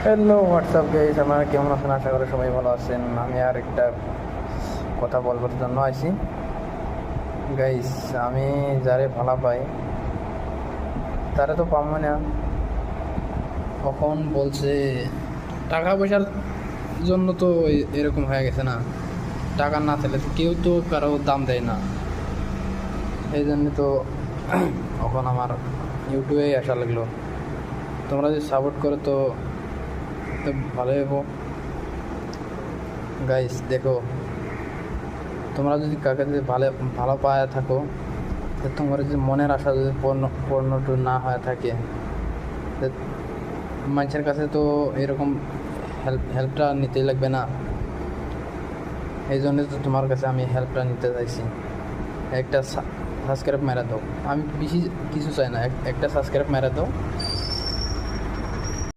Hello WhatsApp guys, আপনারা কেমন আছেন? আশা করি সবাই ভালো আছেন। আমি আর একটা কথা বলবার জন্য আইছি গাইস। আমি যারে ভালো পাই তারে তো পাবো না। কখন বলছে টাকা পয়সার জন্য তো এরকম হয়ে গেছে না। টাকা না থাকলে তো কেউ তো কারো দাম দেয় না। এই জন্য তো এখন আমার ইউটিউবেই আসা লাগলো। তোমরা যদি সাপোর্ট করো তো ভালোই হবো গাইস। দেখো, তোমরা যদি কাকে যদি ভালো ভালো পায়ে থাকো, তো তোমার যদি মনের আশা যদি পূর্ণটু না হয়ে থাকে, তো মানুষের কাছে তো এরকম হেল্পটা নিতেই লাগবে না। এই জন্য তো তোমার কাছে আমি হেল্পটা নিতে চাইছি। একটা সাবস্ক্রাইব মেরে দাও। আমি বেশি কিছু চাই না, একটা সাবস্ক্রাইব মেরে দাও।